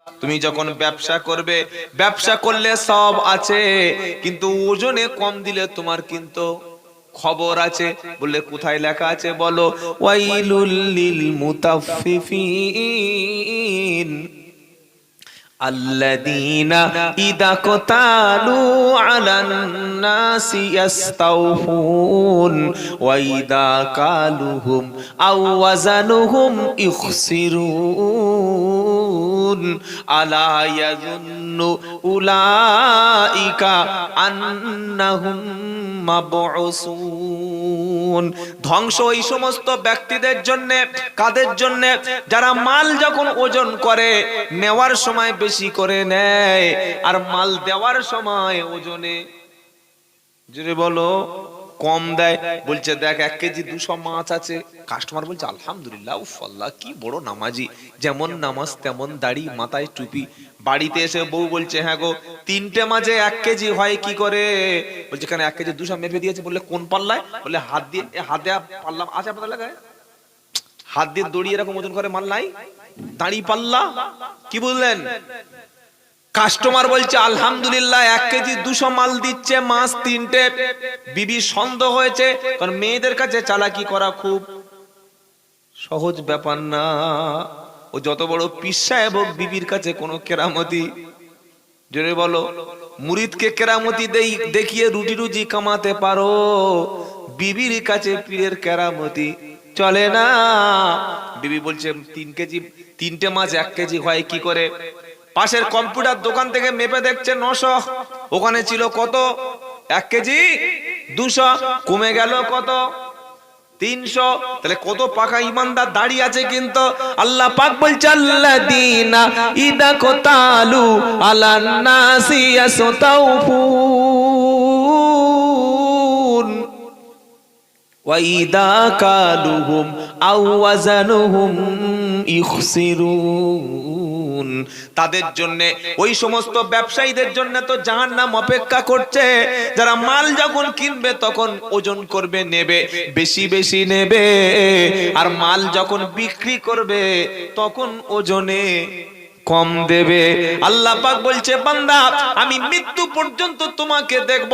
তুমি যখন ব্যবসা করবে, ব্যবসা করলে সব আছে, কিন্তু ওজনে কম দিলে তোমার কিন্তু খবর আছে। বললে কোথায় লেখা আছে বলো? ওয়াইলুল লিল মুতাফফিফিন আল্লাযীনা ইযা ক্তালু আলান নাসি ইস্তাওফুন ওয়া ইযা কালুহুম আও ওয়াজানুহুম ইখসিরুন আলা ইয়াযুন্নু উলাইকা আন্নাহুম মাবউসুন। ধ্বংস ওই সমস্ত ব্যক্তিদের জন্য, কাদের জন্য? যারা মাল যখন ওজন করে, নেওয়ার সময় বেশি করে নেয়, আর মাল দেওয়ার সময় ওজনে জোরে বলো কম দেয়। বলছে দেখ 1 কেজি 200 মাছ আছে। কাস্টমার বলছে আলহামদুলিল্লাহ, উফ আল্লাহ কি বড় নামাজি, যেমন নামাজ তেমন দাড়ি, মাথায় টুপি। বাড়িতে এসে বউ বলছে হ্যাঁ গো 3টে মাঝে 1 কেজি হয় কি করে? বলছে কেন 1 কেজি 200 মেপে দিয়েছে। বললে কোন পাল্লায়? বলে হাত দিয়ে, হাত দেয়া পাল্লা আছে আপনাদের এলাকায়? হাত দিয়ে দড়ি এরকম ওজন করে মাল নাই, দাড়ি পাল্লা। কি বললেন? কাস্টমার বলছে আলহামদুলিল্লাহ 1 কেজি 200 মাল দিচ্ছে, মাছ 3টে। বিবি সন্দেহ হয়েছে, কারণ মেয়েদের কাছে চালাকি করা খুব সহজ ব্যাপার না। ও যত বড় পীর সাহেব হোক, বিবির কাছে কোনো কেরামতি, জোরে বলো, মুরিদকে কেরামতি দেখিয়ে রুটি রুজি কামাতে পারো, বিবির কাছে পীরের কেরামতি চলে না। বিবি বলছে 3 কেজি 3টে মাছ 1 কেজি হয় কি করে? পাশের কম্পিউটার দোকান থেকে মেপে দেখছে 900, ওখানে ছিল কত? 1 কেজি 200, কমে গেল কত? 300। তাহলে কত পাকা ইমানদার দাঁড়িয়ে আছে। কিন্তু আল্লাহ পাক বলছে আল্লাযীনা ইযা ক্তালু আলান নাসি ইয়াসতাউফুন ওয়া ইযা কালুহুম আও ওয়াজানুহুম ইখসিরুন। তাদের জন্য, ওই সমস্ত ব্যবসায়ীদের জন্য তো জাহান্নাম অপেক্ষা করছে, যারা মাল যখন কিনবে তখন ওজন করবে, নেবে, বেশি বেশি নেবে, আর মাল যখন বিক্রি করবে তখন ওজনে কম দেবে। আল্লাহ পাক বলছে বান্দা আমি মৃত্যু পর্যন্ত তোমাকে দেখব,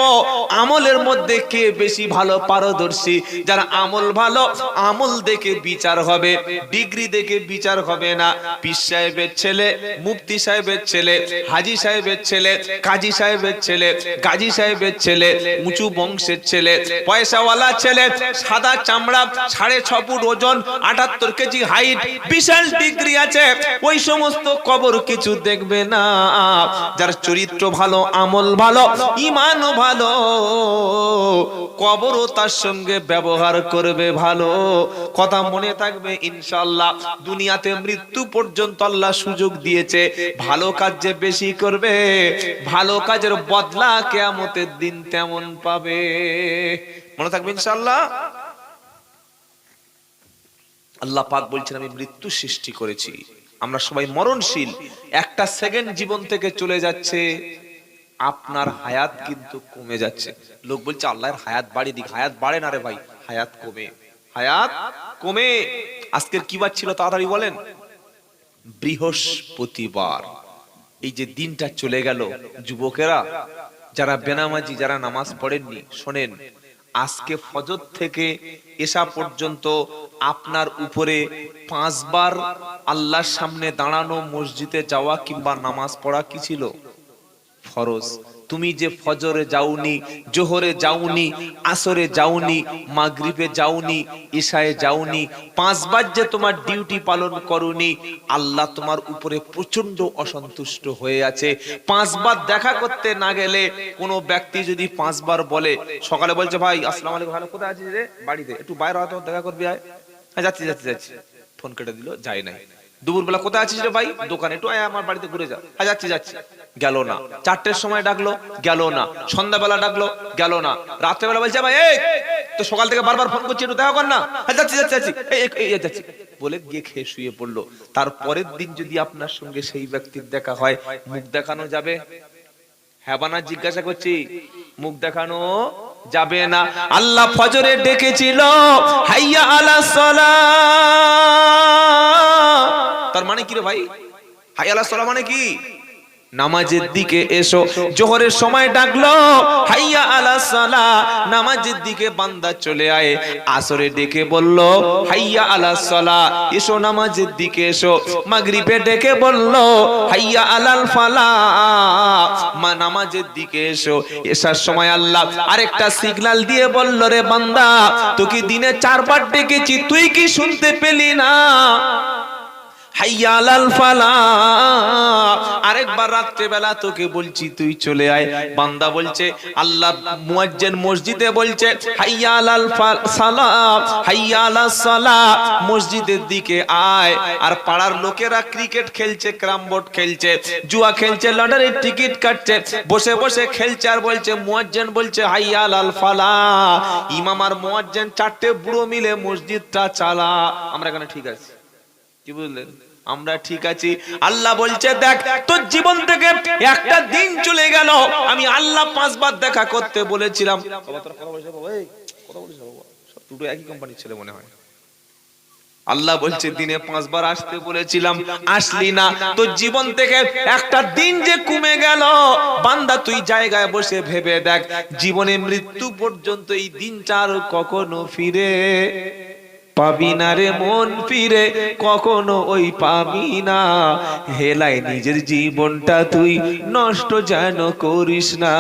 আমলের মধ্যে কে বেশি ভালো পারদর্শী। যারা আমল ভালো, আমল দেখে বিচার হবে, ডিগ্রি দেখে বিচার হবে না। পীর সাহেবের ছেলে, মুফতি সাহেবের ছেলে, হাজী সাহেবের ছেলে, কাজী সাহেবের ছেলে, গাজী সাহেবের ছেলে, উঁচু বংশের ছেলে, পয়সাওয়ালা ছেলে, সাদা চামড়া, 6.5 ফুট ওজন, 78 কেজি হাইট, বিশাল ডিগ্রি আছে, ওই সমস্ত কবর কিছু দেখবে না। যার চরিত্র ভালো, আমল ভালো, ঈমানও ভালো, কবরও তার সঙ্গে ব্যবহার করবে ভালো। কথা মনে থাকবে ইনশাআল্লাহ। দুনিয়াতে মৃত্যু পর্যন্ত আল্লাহ সুযোগ দিয়েছে, ভালো কাজ যে বেশি করবে, ভালো কাজের বদলা কিয়ামতের দিন তেমন পাবে। মনে থাকবে ইনশাআল্লাহ। আল্লাহ পাক বলছেন আমি মৃত্যু সৃষ্টি করেছি, আমরা সবাই মরণশীল। 1টা সেকেন্ড জীবন থেকে চলে যাচ্ছে, আপনার হায়াত কিন্তু কমে যাচ্ছে। লোক বলছে আল্লাহর হায়াত বাড়িয়ে দিক, হায়াত বাড়ে না রে ভাই, হায়াত কমে, হায়াত কমে। আজকের কি বার ছিল তাড়াতাড়ি বলেন? বৃহস্পতিবার। এই যে দিনটা চলে গেল, যুবকেরা যারা বেনামাজি, যারা নামাজ পড়েননি, শোনেন, আজকে ফজর থেকে এশা পর্যন্ত আপনার উপরে 5 বার আল্লাহর সামনে দাঁড়ানো, মসজিদে যাওয়া কিংবা নামাজ পড়া কি ছিল? ফরজ। তুমি যে ফজরে যাওনি, জোহরে যাওনি, আসরে যাওনি, মাগরিবে যাওনি, ইশায়ে যাওনি, 5 বার যে তোমার ডিউটি পালন করোনি, আল্লাহ তোমার উপরে প্রচন্ড অসন্তুষ্ট হয়ে আছে। 5 বার দেখা করতে না গেলে, কোন ব্যক্তি যদি 5 বার বলে, সকালে বলছে ভাই আসসালামু আলাইকুম, ভালো, কোথায় আছিস রে? বাড়িতে, একটু বাইরে হয়তো দেখা করবি, আয়। হ্যাঁ যাচ্ছি যাচ্ছি যাচ্ছি, ফোন কেটে দিল, যায় নাই। দুপুরবেলা কোথায় আছিস রে ভাই? দোকানে, একটু আয় আমার বাড়িতে ঘুরে যা। হ্যাঁ যাচ্ছি যাচ্ছি, গেল না। 4টের সময় ডাকলো, গেল না। সন্ধ্যাবেলা ডাকলো, গেল না। রাত্রেবেলা বলছে ভাই এই তো সকাল থেকে বারবার ফোন করছি, একটু দেখা কর না। হ্যাঁ যাচ্ছি যাচ্ছি যাচ্ছি, এই যাচ্ছি বলে গিয়ে খেয়ে শুয়ে পড়লো। তারপরের দিন যদি আপনার সঙ্গে সেই ব্যক্তির দেখা হয়, মুখ দেখানো যাবে? হ্যাঁ বানা জিজ্ঞাসা করছি, মুখ দেখানো যাবে না। আল্লাহ ফজরে ডেকেছিল হাইয়া আলা সালাহ, তার মানে কি রে ভাই? হাইয়া আলাস সালাহ মানে কি? নামাজের দিকে এসো। জোহরের সময় ডাকলো হাইয়া আলাস সালাহ, নামাজের দিকে বান্দা চলে আয়। আসরে ডেকে বলল হাইয়া আলাস সালাহ, এসো নামাজের দিকে এসো। মাগরিবে ডেকে বলল হাইয়া আলাল ফালাহ, মা নামাজের দিকে এসো। এসার সময় আল্লাহ আরেকটা সিগন্যাল দিয়ে বলল, রে বান্দা, তোকে দিনে 4 বার ডেকেছি, তুই কি শুনতে পেলি না? হাইয়া আলাল ফালাহ। আরেকবার রাত্রে বেলা তোকে বলছি তুই চলে আয়। বান্দা বলছে, আল্লাহ মুয়াজ্জিন মসজিদে বলছে হাইয়া আলাল সালাহ, হাইয়া আলাস সালাহ, মসজিদের দিকে আয়। আর পাড়ার লোকেরা ক্রিকেট খেলছে, ক্যারাম বোর্ড খেলছে, জুয়া খেলছে, লটারির টিকিট কাটছে, বসে বসে খেলছে। আর বলছে মুয়াজ্জিন বলছে হাইয়া আলাল ফালাহ। ইমাম আর মুয়াজ্জিন 4টে বুড়ো মিলে মসজিদটা চালা। আমরা এখানে ঠিক আছি, কি বুঝলেন? আমরা ঠিক আছি। আল্লাহ বলছে, দেখ তোর জীবন থেকে একটা দিন চলে গেল, আমি আল্লাহ 5 বার দেখা করতে বলেছিলাম। সব দুটো একই কোম্পানির ছেলে মনে হয়। আল্লাহ বলছে দিনে 5 বার আসতে বলেছিলাম, আসলি না। তোর জীবন থেকে একটা দিন যে কমে গেল। বান্দা তুই জায়গায় বসে ভেবে দেখ, জীবনে মৃত্যু পর্যন্ত এই দিনটা আর কখনো ফিরে পাবি না রে মন, ফিরে কখনো ওই পাবি না। হেলায় নিজের জীবনটা তুই নষ্ট যেন করিস না,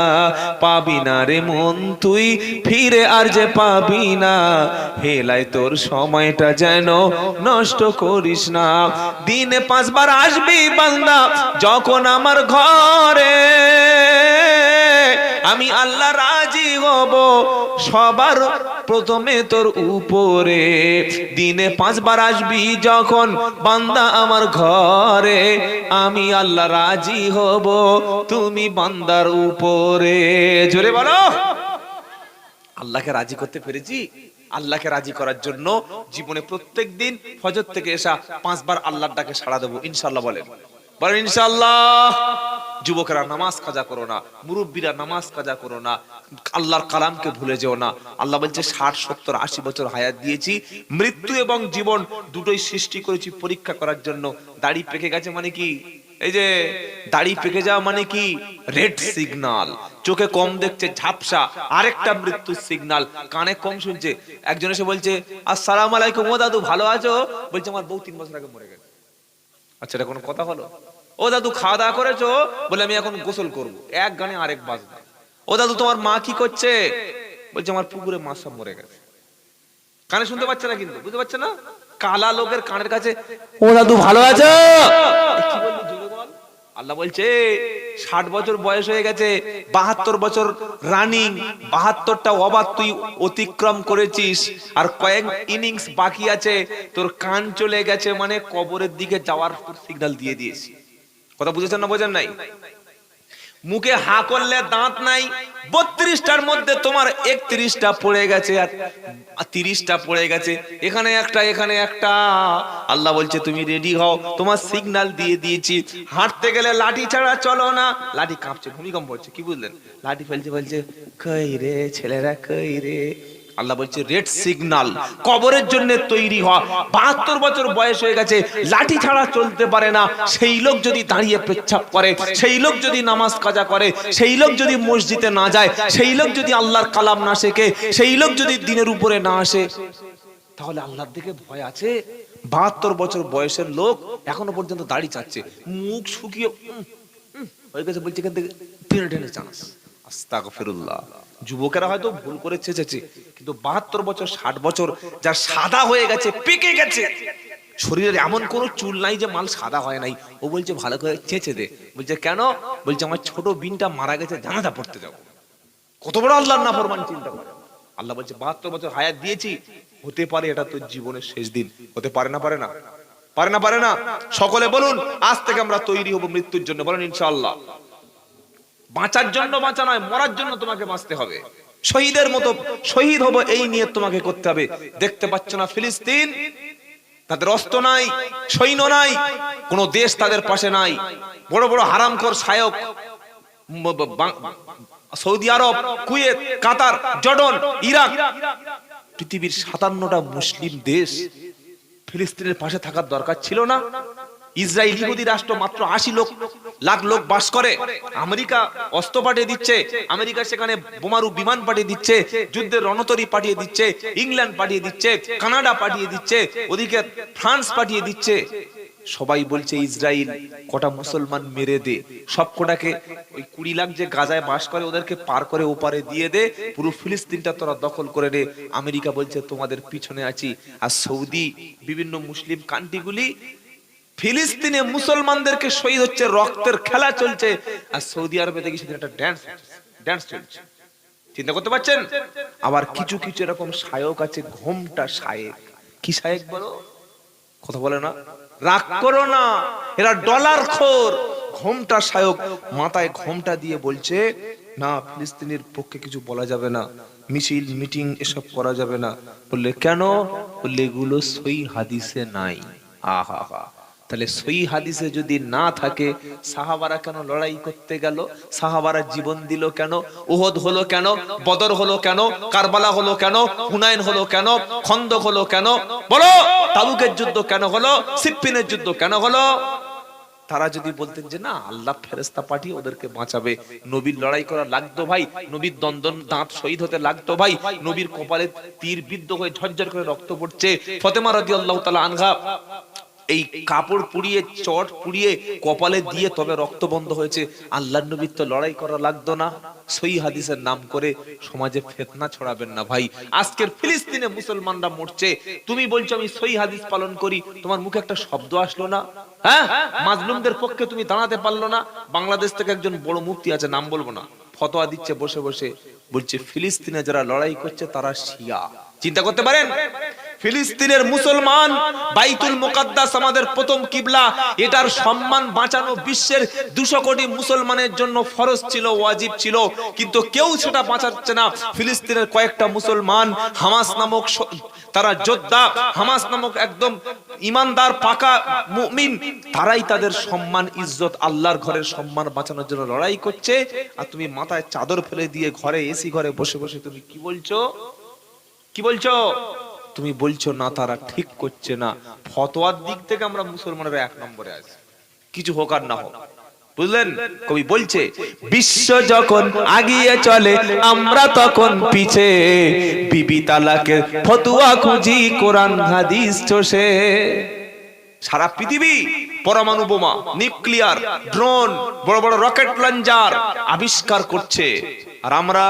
পাবি না রে মন তুই ফিরে আর যে পাবি না। হেলায় তোর সময়টা যেন নষ্ট করিস না। দিনে 5 বার আসবি বান্দা যখন আমার ঘরে, আমি আল্লাহ রাজি হব সবার প্রথমে তোর উপরে। দিনে 5 বার আসবি যখন বান্দা আমার ঘরে, আমি আল্লাহ রাজি হব তুমি বান্দার উপরে। জোরে বলো। আল্লাহকে রাজি করতে পেরেছি। আল্লাহকে রাজি করার জন্য জীবনে প্রত্যেক দিন ফজর থেকে এসা 5 বার আল্লাহর ডাকে সাড়া দেবো ইনশাআল্লাহ। বলেন বলেন ইনশাআল্লাহ। যুবকেরা নামাজ কাজা করো না, মুরব্বীরা নামাজ কাজা করো না, আল্লাহর কালামকে ভুলে যেও না। আল্লাহ বলছে 60, 70, 80 বছর হায়াত দিয়েছি, মৃত্যু এবং জীবন দুটোই সৃষ্টি করেছি পরীক্ষা করার জন্য। দাড়ি পেকে গেছে মানে কি? এই যে দাড়ি পেকে যাওয়া মানে কি? Red signal. চোখে কম দেখছে, ঝাপসা, আরেকটা মৃত্যুর সিগন্যাল। কানে কম শুনছে। একজন এসে বলছে আসসালামু আলাইকুম, ও দাদু ভালো আছো? বলছে আমার বউ 3 বছর আগে মরে গেছে। আচ্ছা, এটা কোনো কথা হলো? ও দাদু খাওয়া দাওয়া করেছো? বলে আমি এখন গোসল করবো। এক গানে আরেক বাজনা। ও দাদু তোমার মা কি করছে? বলছে আমার পুকুরে মাছ সব মরে গেছে। কানে শুনতে পাচ্ছে না, কিন্তু বুঝতে পারছে না। কালা লোকের কানের কাছে ও দাদু ভালো আছো? কি বললি জোরে বল। আল্লাহ বলছে 60 বছর বয়স হয়ে গেছে, 72 বছর রানিং, 72টা ওভার তুই অতিক্রম করেছিস, আর কয়েক ইনিংস বাকি আছে। তোর কান চলে গেছে মানে কবরের দিকে যাওয়ার সিগন্যাল দিয়ে দিয়েছি। কথা বুঝেছেন না বোঝেন নাই? মুখে হা করলে দাঁত নাই। 32টার মধ্যে তোমার 31টা পড়ে গেছে আর 30টা পড়ে গেছে। এখানে একটা, এখানে একটা। আল্লাহ বলছে তুমি রেডি হও, তোমার সিগন্যাল দিয়ে দিয়েছি। হাঁটতে গেলে লাঠি ছাড়া চলো না। লাঠি কাঁপছে, ভূমিকম্প হচ্ছে, কি বুঝলেন? লাঠি ফেলছে, বলছে কই রে ছেলেরা, কই রে। আল্লাহ বলছে রেড সিগন্যাল, কবরের জন্য তৈরি হ। 72 বছর বয়স হয়ে গেছে, লাঠি ছাড়া চলতে পারে না। সেই লোক যদি দাঁড়িয়ে পেচ্ছাপ করে, সেই লোক যদি নামাজ কাজা করে, সেই লোক যদি মসজিদে না যায়, সেই লোক যদি আল্লাহর কালাম না শেখে, সেই লোক যদি দিনের উপরে না আসে, তাহলে আল্লাহর দিকে ভয় আছে? 72 বছর বয়সের লোক এখনো পর্যন্ত দাড়ি চাচ্ছে, মুখ শুকিয়ে হয়ে গেছে, বলছে এখান থেকে টেনে টেনে চান্স। আস্তাগফিরুল্লাহ। যুবকেরা হয়তো ভুল করে চেঁচেছে, কিন্তু 72 বছর 60 বছর যার সাদা হয়ে গেছে, পেকে গেছে, শরীরের এমন কোন চুল নাই যে মাল সাদা হয় নাই, ও বলছে ভালো করে চেঁচে দে। বলছে কেন? বলছে আমার ছোট বিনটা মারা গেছে, জানাজা পড়তে যাবো। কত বড় আল্লাহর নাফরমান চিন্তা করে। আল্লাহ বলছে 72 বছর হায়াত দিয়েছি, হতে পারে এটা তোর জীবনের শেষ দিন। হতে পারে না? পারে না? পারে না? পারে না? সকলে বলুন আজ থেকে আমরা তৈরি হব মৃত্যুর জন্য। বলেন ইনশাআল্লাহ। বাঁচার জন্য বাঁচা নয়, মরার জন্য তোমাকে বাঁচতে হবে। শহীদের মতো শহীদ হব, এই নিয়ত তোমাকে করতে হবে। দেখতে পাচ্ছ না ফিলিস্তিন, তাদের অস্ত্র নাই, সৈন্য নাই, কোন দেশ তাদের পাশে নাই। বড় বড় হারামখোর শায়ক, সৌদি আরব, কুয়েত, কাতার, জর্ডন, ইরাক, পৃথিবীর 57টা মুসলিম দেশ ফিলিস্তিনের পাশে থাকার দরকার ছিল না? ইসরায়েল ইহুদি রাষ্ট্র মাত্র 80 লাখ লোক বাস করে। আমেরিকা অস্ত্র পাঠিয়ে দিচ্ছে, আমেরিকা সেখানে বোমারু বিমান পাঠিয়ে দিচ্ছে, যুদ্ধের রণতরী পাঠিয়ে দিচ্ছে, ইংল্যান্ড পাঠিয়ে দিচ্ছে, কানাডা পাঠিয়ে দিচ্ছে, ওদিকে ফ্রান্স পাঠিয়ে দিচ্ছে। সবাই বলছে ইসরায়েল কটা মুসলমান মেরে দে, সব কটাকে ওই 20 লাখ যে গাজায় বাস করে ওদেরকে পার করে ওপারে দিয়ে দে, পুরো ফিলিস্তিনটা তোরা দখল করে নে। আমেরিকা বলছে তোমাদের পিছনে আছি। আর সৌদি বিভিন্ন মুসলিম কান্ট্রিগুলি ফিলিস্তিনে মুসলমানদেরকে শহীদ হচ্ছে, রক্তের খেলা চলছে। আর সৌদি আরবে দেখি সেদিন একটা ড্যান্স চলছে। চিন্তা করতে পারছেন? আবার কিছু কিছু এরকম শায়ক আছে, ঘোমটা শায়েক। কি শায়েক বলো? কথা বলে না, রাগ করো না, এরা ডলার খোর। ঘোমটা শায়ক, মাথায় ঘোমটা দিয়ে বলছে না ফিলিস্তিনের পক্ষে কিছু বলা যাবে না, মিছিল মিটিং এসব করা যাবে না। বললে কেন? বললে এগুলো সহিহ হাদিসে নাই। আহা হা, তাহলে সহিহ হাদিসে যদি না থাকে সাহাবারা কেন লড়াই করতে গেল? সাহাবারা জীবন দিল কেন? উহুদ হলো কেন? বদর হলো কেন? কারবালা হলো কেন? হুনাইন হলো কেন? খন্দক হলো কেন? বলো, তাবুকের যুদ্ধ কেন হলো? সিফফিনের যুদ্ধ কেন হলো? তারা যদি বলতেন যে না আল্লাহ ফেরেশতা পাঠিয়ে ওদেরকে বাঁচাবে, নবীর লড়াই করা লাগতো ভাই, নবীর দন্দন দাঁত শহীদ হতে লাগতো ভাই, নবীর কপালে তীর বিদ্ধ হয়ে ঝরঝর করে রক্ত পড়ছে, ফাতেমা রাদিয়াল্লাহু তাআলা আনহা এই কাপড় পুড়িয়ে চট পুড়িয়ে কপালে দিয়ে তবে রক্ত বন্ধ হয়েছে, আল্লাহর নবীর তো লড়াই করা লাগতো না? সহিহ হাদিসের নাম করে সমাজে ফিতনা ছড়াবেন না ভাই। আজকের ফিলিস্তিনে মুসলমানরা মরছে, তুমি বলছো আমি সহিহ হাদিস পালন করি, তোমার মুখে একটা শব্দ আসলো না? হ্যাঁ, মাজলুমদের পক্ষে তুমি দাঁড়াতে পারলো না? বাংলাদেশ থেকে একজন বড় মুফতি আছে, নাম বলবো না, ফতোয়া দিচ্ছে বসে বসে, বলছে ফিলিস্তিনে যারা লড়াই করছে তারা শিয়া। চিন্তা করতে পারেন? ফিলিস্তিনের মুসলমান, বাইতুল মুকাদ্দাস আমাদের প্রথম কিবলা, এটার সম্মান বাঁচানো বিশ্বের 200 কোটি মুসলমানের জন্য ফরজ ছিল, ওয়াজিব ছিল, কিন্তু কেউ সেটা বাঁচাচ্ছে না। ফিলিস্তিনের কয়েকটা মুসলমান, হামাস নামক তারা যোদ্ধা, হামাস নামক একদম ইমানদার পাকা মুমিন, তারাই তাদের সম্মান ইজ্জত আল্লাহর ঘরের সম্মান বাঁচানোর জন্য লড়াই করছে। আর তুমি মাথায় চাদর ফেলে দিয়ে ঘরে এসি ঘরে বসে বসে তুমি কি বলছো? কি বলছো? তুমি বলছো না তারা ঠিক করছে না। ফতোয়ার দিক থেকে আমরা মুসলমানেরা 1 নম্বরে আছি, কিছু হোক আর না হোক। বুঝলেন? কবি বলছে বিশ্ব যখন আগিয়ে চলে আমরা তখন পিছে, বিবি তালাকের ফতোয়া খুঁজি কোরআন হাদিস চষে। সারা পৃথিবী পরমাণু বোমা, নিউক্লিয়ার, ড্রোন, বড় বড় রকেট লঞ্চার আবিষ্কার করছে, আর আমরা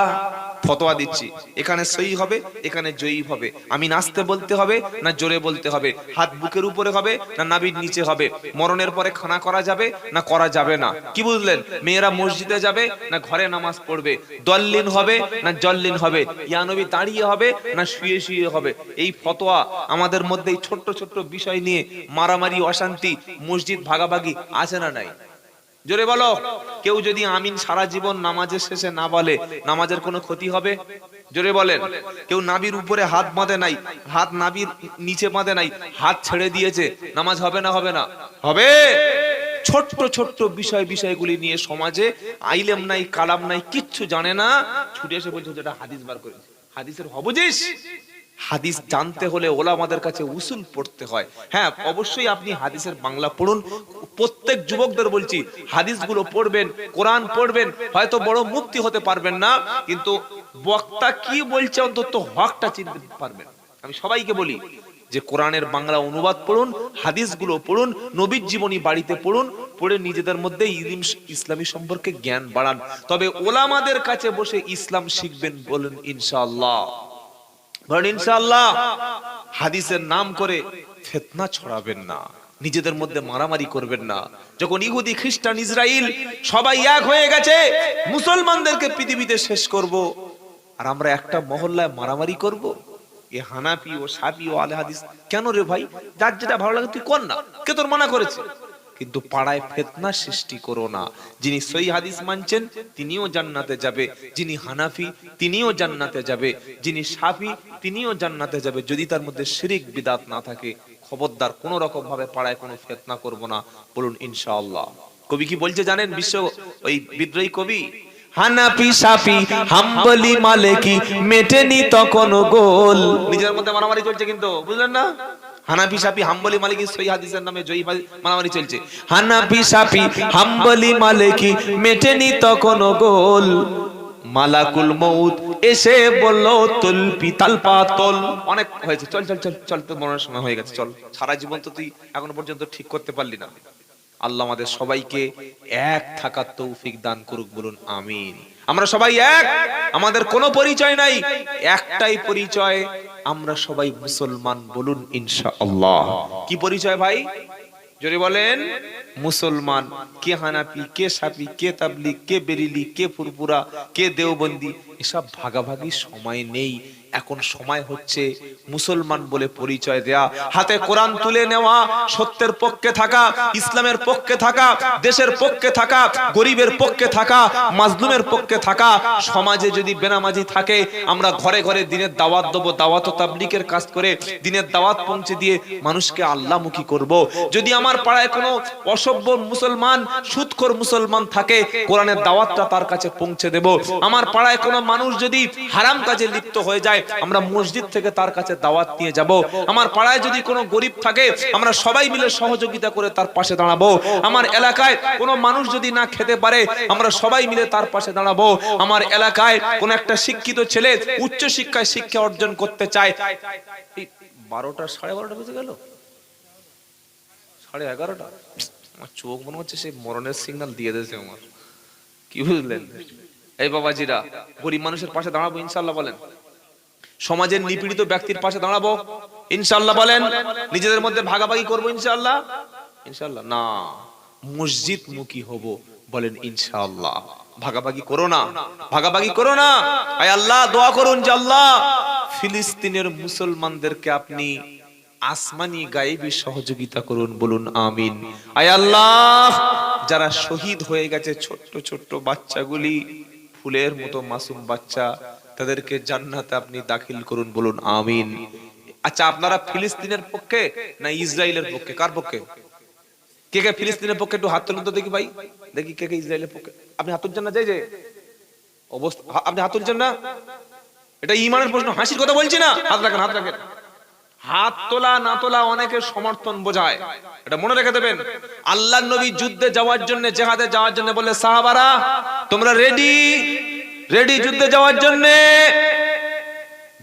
ফতোয়া দিচ্ছি এখানে সহি হবে, এখানে জয়ী হবে। আমি নাচতে বলতে হবে না জোরে বলতে হবে? হাত বুকের উপরে হবে না নাভির নিচে হবে? মরণের পরে খানা করা যাবে না করা যাবে না? কি বুঝলেন? মেয়েরা মসজিদে যাবে না ঘরে নামাজ পড়বে? দল্লিন হবে না জল্লিন হবে? ইয়া নবী দাঁড়িয়ে হবে না শুয়ে শুয়ে হবে? এই ফতোয়া আমাদের মধ্যে এই ছোট্ট ছোট্ট বিষয় নিয়ে মারামারি, অশান্তি, মসজিদ ভাগাভাগি আছে না নাই? জোরে বলো। কেউ যদি আমিন সারা জীবন নামাজের শেষে না বলে, নামাজের কোনো ক্ষতি হবে? জোরে বলেন। কেউ নাভির উপরে হাত বাঁধে নাই, হাত নাভির নিচে বাঁধে নাই, হাত ছেড়ে দিয়েছে, নামাজ হবে না হবে না? হবে। ছোট্ট ছোট্ট বিষয়গুলি নিয়ে সমাজে আইলেম নাই, কালাম নাই, কিচ্ছু জানে না, ছুটে এসে বলছে যেটা হাদিস বার করেছে। হাদিসের হবজিস। হাদিস জানতে হলে ওলামাদের কাছে উসুল পড়তে হয়। হ্যাঁ, অবশ্যই আপনি হাদিসের বাংলা পড়ুন। প্রত্যেক যুবকদের বলছি হাদিসগুলো পড়বেন, কোরআন পড়বেন। হয়তো বড় মুফতি হতে পারবেন না, কিন্তু বক্তা কি বলছে অন্তত হকটা চিনতে পারবেন। আমি সবাইকে বলি যে কোরআনের বাংলা অনুবাদ পড়ুন, হাদিসগুলো পড়ুন, নবীর জীবনী বাড়িতে পড়ুন, পড়ে নিজেদের মধ্যে ইসলামী সম্পর্কে জ্ঞান বাড়ান। তবে ওলামাদের কাছে বসে ইসলাম শিখবেন, বলেন ইনশাআল্লাহ। ইনশাআল্লাহ। হাদিসের নাম করে ফিতনা ছড়াবেন না, নিজেদের মধ্যে মারামারি করবেন না। যখন ইহুদি, খ্রিস্টান, ইসরায়েল সবাই এক হয়ে গেছে মুসলমানদেরকে পৃথিবীতে শেষ করব, আর আমরা একটা মহল্লায় মারামারি করব, এ হানাফি ও শাফি ও আহলে হাদিস কেন রে ভাই? যার যেটা ভালো লাগে তুই কর না, কে তোর মানা করেছে? কিন্তু পাড়ায় ফিতনা সৃষ্টি করো না। যিনি সহিহ হাদিস মানছেন তিনিও জান্নাতে যাবে, যিনি হানাফি তিনিও জান্নাতে যাবে, যিনি শাফি তিনিও জান্নাতে যাবে, যদি তার মধ্যে শিরক বিদআত না থাকে। খবরদার কোন রকম ভাবে পাড়ায় কোনো ফিতনা করব না, বলুন ইনশাআল্লাহ। কবি কি বলছে জানেন? বিশ্ব ওই বিদ্রোহী কবি, হানাফি শাফি হাম্বলি মালিকি মেটেনি তখন গোল। নিজের মধ্যে মারামারি চলছে কিন্তু, বুঝলেন না? হানাফি শাফি হাম্বলি মালিকি সহিহ হাদিসের নামে জয়ী মারামারি চলছে। হানাফি শাফি হাম্বলি মালিকি মেটেনি তখন গোল, মালাকুল মউত এসে বলল তুল পিতাল পাতল। অনেক হয়েছে, চল চল চল চল, তো মরার সময় হয়ে গেছে, চল। সারা জীবন তো তুই এখনো পর্যন্ত ঠিক করতে পারলি না। আল্লাহ আমাদের সবাইকে এক থাকার তৌফিক দান করুক, বলুন আমিন। আমরা সবাই এক, আমাদের কোনো পরিচয় নাই, একটাই পরিচয়, আমরা সবাই মুসলমান, বলুন ইনশাআল্লাহ। কি পরিচয় ভাই? জোরে বলেন। মুসলমান। কে হানাফি, কে শাফি, কে তাবলিগ, কে বেরিলি, কে ফুরফুরা, কে দেওবন্দি, এসব ভাগাভাগি সময় নেই। এখন সময় হচ্ছে মুসলমান বলে পরিচয় দেয়া, হাতে কোরআন তুলে নেওয়া, সত্যের পক্ষে থাকা, ইসলামের পক্ষে থাকা, দেশের পক্ষে থাকা, গরিবের পক্ষে থাকা, মাজলুমের পক্ষে থাকা। সমাজে যদি বেনামাজি থাকে, আমরা ঘরে ঘরে দিনের দাওয়াত দেবো, দাওয়াত ও তাবলীগের কাজ করে দিনের দাওয়াত পৌঁছে দিয়ে মানুষকে আল্লাহমুখী করব। যদি আমার পাড়ায় কোনো অসভ্য মুসলমান, সুদখোর মুসলমান থাকে, কোরআনের দাওয়াতটা তার কাছে পৌঁছে দেব। আমার পাড়ায় কোনো মানুষ যদি হারাম কাজে লিপ্ত হয়ে যায়, আমরা মসজিদ থেকে তার কাছে দাওয়াত নিয়ে যাব। আমার পাড়ায় যদি কোনো গরিব থাকে, আমরা সবাই মিলে সহযোগিতা করে তার পাশে দাঁড়াবো। আমার এলাকায় কোনো মানুষ যদি না খেতে পারে, আমরা সবাই মিলে তার পাশে দাঁড়াবো। আমার এলাকায় কোনো একটা শিক্ষিত ছেলে উচ্চ শিক্ষায় শিক্ষা অর্জন করতে চায়, 12টা 12:30 বেজে গেল, 11:30, আমার চোখ মনে হচ্ছে সেই মরণের সিগন্যাল দিয়ে দিয়েছে আমার। কি বুঝলেন? এই বাবাজিরা, গরিব মানুষের পাশে দাঁড়াবো ইনশাআল্লাহ বলেন। সমাজের নিপীড়িত ব্যক্তির পাশে দাঁড়াবো ইনশাআল্লাহ বলেন। নিজেদের মধ্যে ভাগাভাগি করবো ইনশাআল্লাহ, ইনশাআল্লাহ না, মসজিদ মুখী হব বলেন ইনশাআল্লাহ। ভাগাভাগি করো না, ভাগাভাগি করো না। আয় আল্লাহ দোয়া করুন যে আল্লাহ ফিলিস্তিনের মুসলমানদেরকে আপনি আসমানি গায়েবী সহযোগিতা করুন, বলুন আমিন। আয় আল্লাহ যারা শহীদ হয়ে গেছে, ছোট্ট ছোট্ট বাচ্চাগুলি, ফুলের মতো মাসুম বাচ্চা, তাদেরকে জান্নাতে আপনি দাখিল করুন, বলুন আমিন। আচ্ছা, আপনারা ফিলিস্তিনের পক্ষে না ইসরায়েলের পক্ষে? কার পক্ষে? কে কে ফিলিস্তিনের পক্ষে একটু হাত তুলুন তো দেখি ভাই, দেখি কে কে ইসরায়েলের পক্ষে। আপনি হাত তুলছেন না? যে অবস্থা, আপনি হাত তুলছেন না? এটা ঈমানের প্রশ্ন, হাসির কথা বলছি না। হাত রাখেন, হাত রাখেন। হাত তোলা না তোলা অনেকের সমর্থন বোঝায়, এটা মনে রেখে দেবেন। আল্লাহর নবী যুদ্ধে যাওয়ার জন্য, জিহাদে যাওয়ার জন্য বলে, সাহাবারা তোমরা রেডি, রেডি যুদ্ধে যাওয়ার জন্য।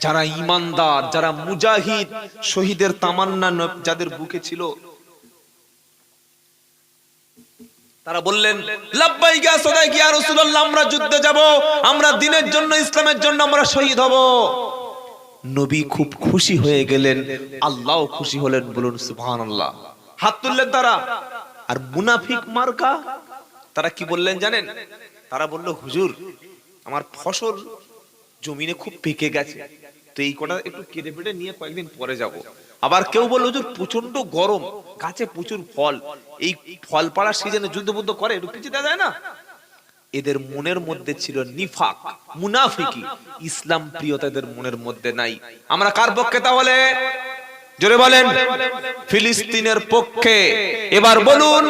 যারা ঈমানদার, যারা মুজাহিদ, শহীদের তামান্না যাদের বুকে ছিল, তারা বললেন লাব্বাইক ইয়া সাদাইক ইয়া রাসূলুল্লাহ, আমরা যুদ্ধে যাব, আমরা দ্বীনের জন্য, ইসলামের জন্য আমরা শহীদ হব। নবী খুব খুশি হয়ে গেলেন, আল্লাহও খুশি হলেন, বলুন সুবহানাল্লাহ। হাত তুললেন তারা। আর মুনাফিক মার্কা তারা কি বললেন জানেন? তারা বলল, হুজুর আমার ফসল জমিনে খুব পেকে গেছে, তো এই কটা একটু কেটে পেটে নিয়ে কয়েকদিন পরে যাব। আবার কেউ বলল, হুজুর প্রচন্ড গরম, গাছে প্রচুর ফল, এই ফল পাড়ার সিজনে যুদ্ধ বুদ্ধ করে, একটু পিছিয়ে দেওয়া যায় না? এদের মনের মধ্যে ছিল নিফাক, মুনাফিকি, ইসলাম প্রিয়তা এদের মনের মধ্যে নাই। আমরা কার পক্ষে তাহলে? জোরে বলেন। ফিলিস্তিনের পক্ষে। এবার বলুন,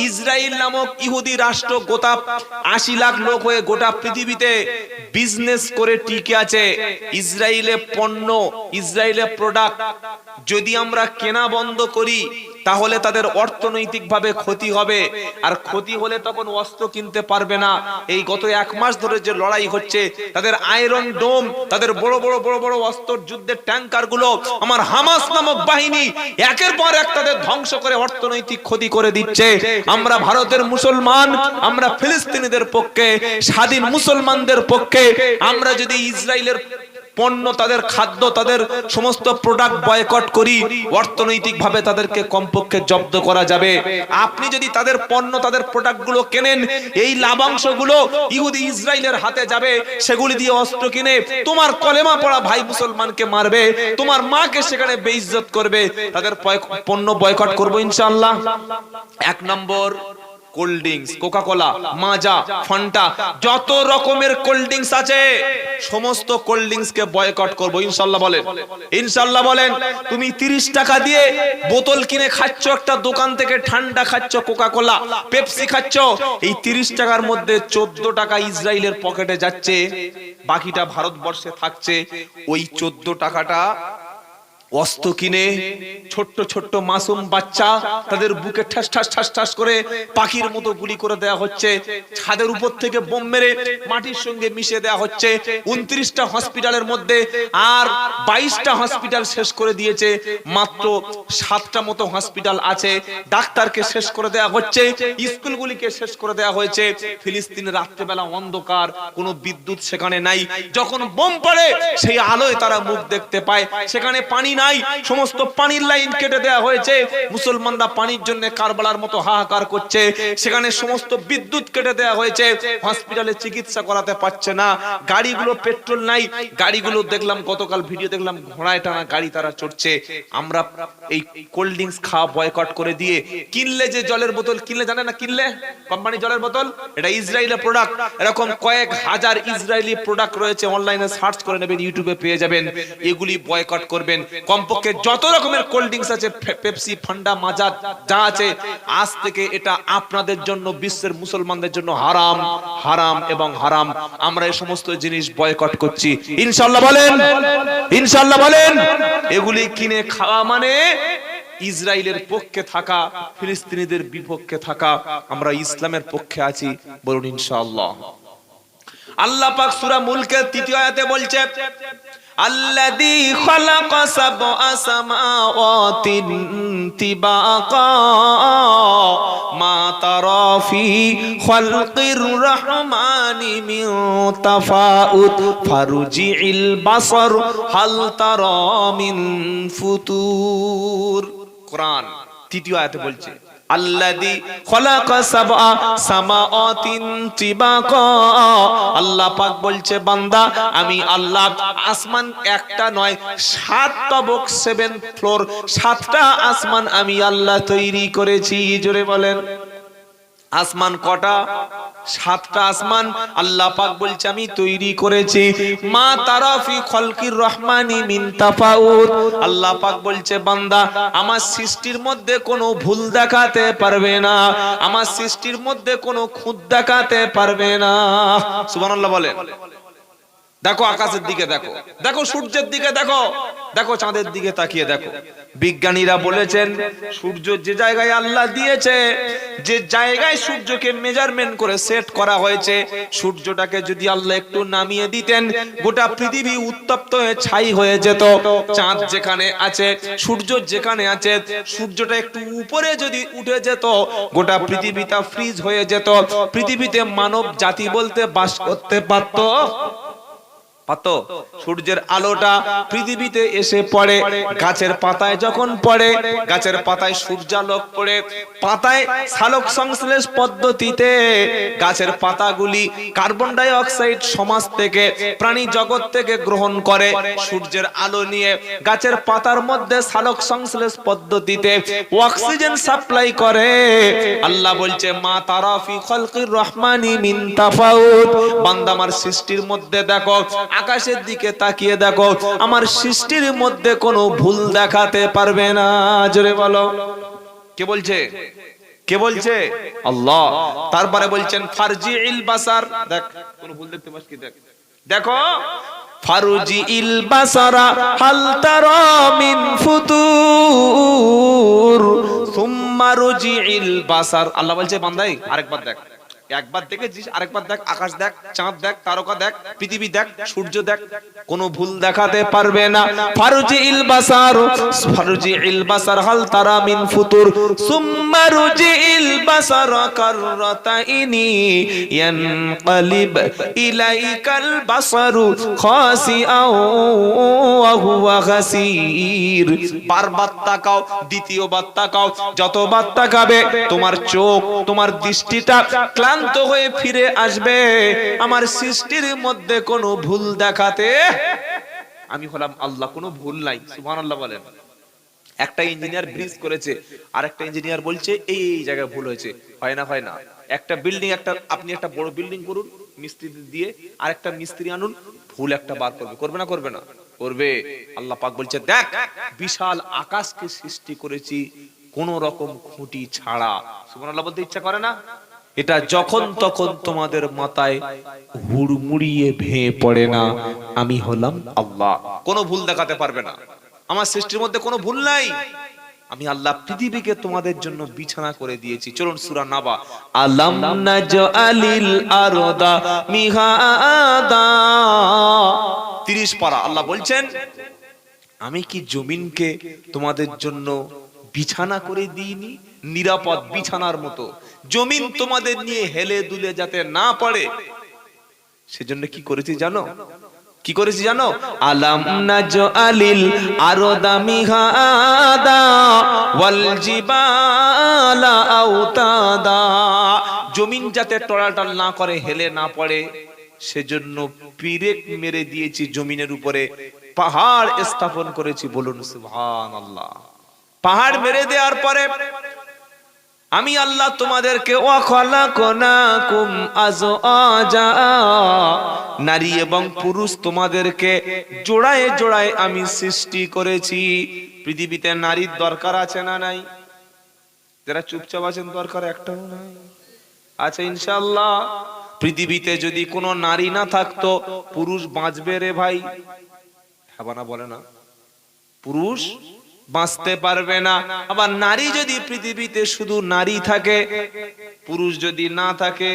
ইসরায়েল নামক ইহুদি রাষ্ট্র গোটা 80 লাখ লোক হয়ে গোটা পৃথিবীতে বিজনেস করে টিকে আছে। ইসরায়েলের পণ্য, ইসরায়েলের প্রোডাক্ট যদি আমরা কেনা বন্ধ করি, তাহলে তাদের অর্থনৈতিকভাবে ক্ষতি হবে, আর ক্ষতি হলে তখন অস্ত্র কিনতে পারবে না। এই গত 1 মাস ধরে যে লড়াই হচ্ছে, তাদের আয়রন ডোম, তাদের বড় বড় বড় বড় অস্ত্র যুদ্ধের ট্যাঙ্কার গুলো আমার হামাস নামক বাহিনী একের পর এক তাদের ধ্বংস করে অর্থনৈতিক ক্ষতি করে দিচ্ছে। আমরা ভারতের মুসলমান, আমরা ফিলিস্তিনিদের পক্ষে, স্বাধীন মুসলমানদের পক্ষে। আমরা যদি ইসরায়েলের পণ্য, তাদের খাদ্য, তাদের সমস্ত প্রোডাক্ট বয়কট করি, অর্থনৈতিক ভাবে তাদেরকে কমপক্ষে জব্দ করা যাবে। আপনি যদি তাদের পণ্য, তাদের প্রোডাক্ট গুলো কেনেন, এই লাভাংশ গুলো ইহুদি ইসরায়েলের হাতে যাবে, সেগুলি দিয়ে অস্ত্র কিনে তোমার কলেমা পড়া ভাই মুসলমানকে মারবে, তোমার মাকে সেখানে বেইজ্জত করবে। তাদের পণ্য বয়কট করব ইনশাআল্লাহ। 1 নম্বর, কোল্ড ড্রিঙ্কস, কোকা কোলা, মাজা, ফান্টা, যত রকমের কোল্ড ড্রিঙ্কস আছে সমস্ত কোল্ড ড্রিঙ্কস কে বয়কট করব ইনশাআল্লাহ বলেন। ইনশাআল্লাহ বলেন। তুমি 30 টাকা দিয়ে বোতল কিনে খাচ্ছ, একটা দোকান থেকে ঠান্ডা খাচ্ছ, কোকা কোলা, পেপসি খাচ্ছ, এই 30 টাকার মধ্যে 14 টাকা ইসরায়েলের পকেটে যাচ্ছে, বাকিটা ভারতবর্ষে থাকছে। ওই 14 টাকাটা অস্ত্র কিনে ছোট্ট ছোট্ট মাসুম বাচ্চা তাদের বুকে ঠাস ঠাস ঠাস ঠাস করে পাখির মতো গুলি করে দেওয়া হচ্ছে, ছাদের উপর থেকে বোম মেরে মাটির সঙ্গে মিশিয়ে দেওয়া হচ্ছে। 29টা হসপিটালের মধ্যে আর 22টা হসপিটাল শেষ করে দিয়েছে, মাত্র 7টা মতো হসপিটাল আছে, ডাক্তারকে শেষ করে দেওয়া হচ্ছে, স্কুলগুলিকে শেষ করে দেওয়া হয়েছে। ফিলিস্তিনের রাত্রেবেলা অন্ধকার, কোনো বিদ্যুৎ সেখানে নাই, যখন বোম পড়ে সেই আলোয় তারা মুখ দেখতে পায়। সেখানে পানি নাই, সমস্ত পানির লাইন কেটে দেওয়া হয়েছে, মুসলমানরা পানির জন্য কারবালার মতো হাহাকার করছে। সেখানে সমস্ত বিদ্যুৎ কেটে দেওয়া হয়েছে, হসপিটালে চিকিৎসা করাতে পারছে না, গাড়িগুলো পেট্রোল নাই, গাড়িগুলো দেখলাম গতকাল ভিডিও দেখলাম ঘোড়ায় টানা গাড়ি তারা চড়ছে। আমরা এই কোল্ড ড্রিঙ্কস খাওয়া বয়কট করে দিয়ে কিনলে যে জলের বোতল কিনলে, জানেন না কিনলে কোম্পানি জলের বোতল, এটা ইসরায়েলের প্রোডাক্ট। এরকম কয়েক হাজার ইসরায়েলি প্রোডাক্ট রয়েছে, অনলাইনে সার্চ করে নেবেন, ইউটিউবে পেয়ে যাবেন, এগুলি বয়কট করবেন। কমপক্ষে যত রকমের কোল্ড ড্রিঙ্কস আছে, পেপসি, ফান্ডা, মাজা যা আছে, আজ থেকে এটা আপনাদের জন্য, বিশ্বের মুসলমানদের জন্য হারাম, হারাম এবং হারাম। আমরা এই সমস্ত জিনিস বয়কট করছি ইনশাআল্লাহ বলেন, ইনশাআল্লাহ বলেন। এগুলি কিনে খাওয়া মানে ইসরায়েলের পক্ষে থাকা, ফিলিস্তিনিদের বিপক্ষে থাকা। আমরা ইসলামের পক্ষে আছি, বলুন ইনশাআল্লাহ। আল্লাহ পাক সূরা মুলকের 3য় আয়াতে বলছে, আল্লাযী খালাকা সাবআ সামাওয়াতিন তিবাকা মা তারা ফি খালকির রহমানি মিন তাফাউত ফারজি'ল বাসার হাল তারা মিন ফুতুর। কোরআন 3য় আয়াতে বলছে, আল্লাযী খালাকা সাবআ সামাওয়াতিন তিবাকা। আল্লাহ পাক বলছে, বান্দা আমি আল্লাহ আসমান একটা নয় 7 তবক, 7 ফ্লোর, 7টা আসমান আমি আল্লাহ তৈরি করেছি। জোরে বলেন, আসমান কটা? 7টা আসমান আল্লাহ পাক বলছে আমি তৈরি করেছি। মা তারা ফি খালকির রহমানি মিন তাফাউত। আল্লাহ পাক বলছে, বান্দা আমার সৃষ্টির মধ্যে কোনো ভুল দেখাতে পারবে না, আমার সৃষ্টির মধ্যে কোনো খুঁত দেখাতে পারবে না। সুবহানাল্লাহ বলেন। দেখো আকাশের দিকে, দেখো, দেখো সূর্যের দিকে, দেখো, দেখো চাঁদের দিকে তাকিয়ে দেখো। বিজ্ঞানীরা বলেছেন সূর্য যে জায়গায় আল্লাহ দিয়েছে, যে জায়গায় সূর্যকে মেজারমেন্ট করে সেট করা হয়েছে, সূর্যটাকে যদি আল্লাহ একটু নামিয়ে দিতেন, গোটা পৃথিবী উত্তপ্ত হয়ে ছাই হয়ে যেত। চাঁদ যেখানে আছে, সূর্য যেখানে আছে, সূর্যটা একটু উপরে যদি উঠে যেত, গোটা পৃথিবীটা ফ্রিজ হয়ে যেত। পৃথিবীতে মানব জাতি বলতে বাস করতে পারত? সূর্যের আলোটা পৃথিবীতে এসে পড়ে, গাছের পাতায় যখন পড়ে, গাছের পাতায় সূর্যালোক পড়ে, পাতায় সালোক সংশ্লেষ পদ্ধতিতে গাছের পাতাগুলি কার্বন ডাই অক্সাইড সমাজ থেকে, প্রাণী জগৎ থেকে গ্রহণ করে, সূর্যের আলো নিয়ে গাছের পাতার মধ্যে সালোক সংশ্লেষ পদ্ধতিতে অক্সিজেন সাপ্লাই করে। আল্লাহ বলছে, মা তারা ফি খালকির রহমানি মিন তাফাউত। বান্দা আমার সৃষ্টির মধ্যে দেখো, আকাশের দিকে তাকিয়ে দেখো, আমার সৃষ্টির মধ্যে কোনো ভুল দেখাতে পারবে না। জোরে বলো, কে বলছে? কে বলছে? আল্লাহ। তারপরে বলছেন ফারজি'ল বাসার, দেখ কোন ভুল দেখতে পাস কি, দেখ, দেখো ফারজি'ল বাসারা হাল তারা মিন ফুতুর সুম্মা রজি'ল বাসার। আল্লাহ বলছে, বান্দাই আরেকবার দেখ, একবার দেখেছিস আরেকবার দেখ, আকাশ দেখ, চাঁদ দেখ, তারকা দেখ, পৃথিবী দেখ, সূর্য দেখ, কোনো ভুল দেখাতে পারবে না। ফারজি'ল বাসার, ফারজি'ল বাসার হাল তারা মিন ফুতুর সুম্মা রজি'ল বাসার কাররাতাইনি ইয়ানকালিব ইলাইকাল বাসারু খাসিআও ওয়া হুয়া খাসির। বারবার তাকাও, দ্বিতীয়বার তাকাও, যতবার তাকাবে তোমার চোখ, তোমার দৃষ্টিটা ক্লান্ত হয়ে ফিরে আসবে। আমার সৃষ্টির মধ্যে কোনো ভুল দেখাতে আমি হলাম আল্লাহ, কোনো ভুল নাই। সুবহানাল্লাহ বলেন। একটা ইঞ্জিনিয়ার ব্রিজ করেছে, আর একটা ইঞ্জিনিয়ার বলছে এই জায়গায় ভুল হয়েছে। হয় না, হয় না। একটা বিল্ডিং, একটা আপনি একটা বড় বিল্ডিং করুন মিস্ত্রি দিয়ে, আর একটা মিস্ত্রি আনুন, ভুল একটা বার করবে, করবে না? করবে না? করবে। আল্লাহ পাক বলছে, দেখ বিশাল আকাশকে সৃষ্টি করেছি কোন রকম খুঁটি ছাড়া। সুবহানাল্লাহ বলতে ইচ্ছা করে না? এটা যখন তখন তোমাদের মাথায় হুড়মুড়িয়ে ভেঙে পড়ে না, আমি হলাম আল্লাহ, কোনো ভুল দেখাতে পারবে না। আমার সৃষ্টির মধ্যে কোনো ভুল নাই। আমি আল্লাহ পৃথিবীকে তোমাদের জন্য বিছানা করে দিয়েছি। চলুন সূরা নাবা, আলাম নাজআলিল আরদা মিহাদা 30 পারা। আল্লাহ বলছেন আমি কি জমিনকে তোমাদের জন্য বিছানা করে দিইনি? নিরাপদ বিছানার মতো জমিন তোমাদের নিয়ে হেলে দুলে যাতে না পড়ে, সেজন্য কি করেছি জানো? কি করেছি জানো? আলাম নাজআলিল আরদা মিহাদা ওয়াল জিবালা আওতাদা, জমিন যাতে টলাটল না করে, হেলে না পড়ে, সেজন্য পিরেক মেরে দিয়েছি জমিনের উপরে, পাহাড় স্থাপন করেছি। বলুন সুবহানাল্লাহ। পাহাড় মেরে দেওয়ার পরে আমি আল্লাহ তোমাদেরকে ওয়া খালাকনাকুম আজওয়াজা, নারী এবং পুরুষ তোমাদেরকে জোড়ায় জোড়ায় আমি সৃষ্টি করেছি। পৃথিবীতে নারীর দরকার আছে না নাই? যারা চুপচাপ আছেন দরকার একটাও নাই? আছে ইনশাআল্লাহ। পৃথিবীতে যদি কোনো নারী না থাকতো পুরুষ বাঁচবে রে ভাই? হ্যাঁ না বলে না? পুরুষ বাঁচতে পারবে না। আবার নারী যদি পৃথিবীতে শুধু নারী থাকে, পুরুষ যদি না থাকে,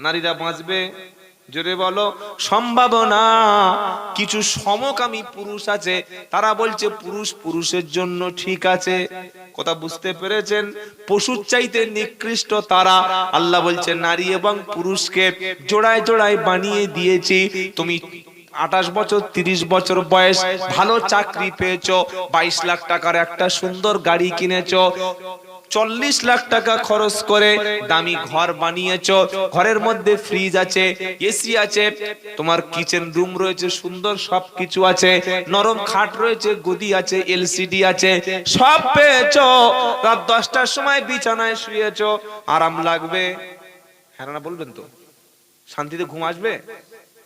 নারীরা বাঁচবে? জোরে বলো। সম্ভব না। কিছু সমকামী পুরুষ আছে, তারা বলছে পুরুষ পুরুষের জন্য ঠিক আছে। কথা বুঝতে পেরেছেন? পশুর চাইতে নিকৃষ্ট তারা। আল্লাহ বলছে নারী এবং পুরুষকে জোড়ায় জোড়ায় বানিয়ে দিয়েছি। তুমি 28 বছর 30 বছর বয়স, ভালো চাকরি পেয়েছো, 22 লাখ টাকার একটা সুন্দর গাড়ি কিনেছো, 40 লাখ টাকা খরচ করে দামি ঘর বানিয়েছো, ঘরের মধ্যে ফ্রিজ আছে, এসি আছে, তোমার কিচেন রুম রয়েছে, সুন্দর সবকিছু আছে, নরম খাট রয়েছে, গদি আছে, এলসিডি আছে, সব পেয়েছো। রাত 10টার সময় বিছানায় শুয়েছো, আরাম লাগবে? হ্যাঁ না বলবেন তো? শান্তিতে ঘুম আসবে?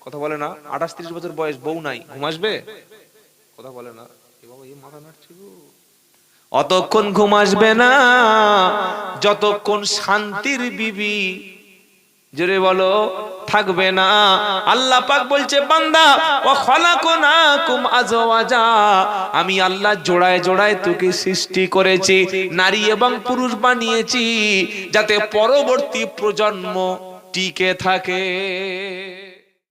কথা বলে না? 28-30 বছর বয়স, বউ নাই, ঘুম আসবে? কথা বলে না? মাথা নাড়ছে গো। অতক্ষণ ঘুম আসবে না যতক্ষণ শান্তির বিবি, জোরে বলো, থাকবে না। আল্লাহ পাক বলছে বান্দা ওয়া খালাকনাকুম আজওয়াজা, আমি আল্লাহ জোড়ায় জোড়ায় তোকে সৃষ্টি করেছি, নারী এবং পুরুষ বানিয়েছি যাতে পরবর্তী প্রজন্ম টিকে থাকে।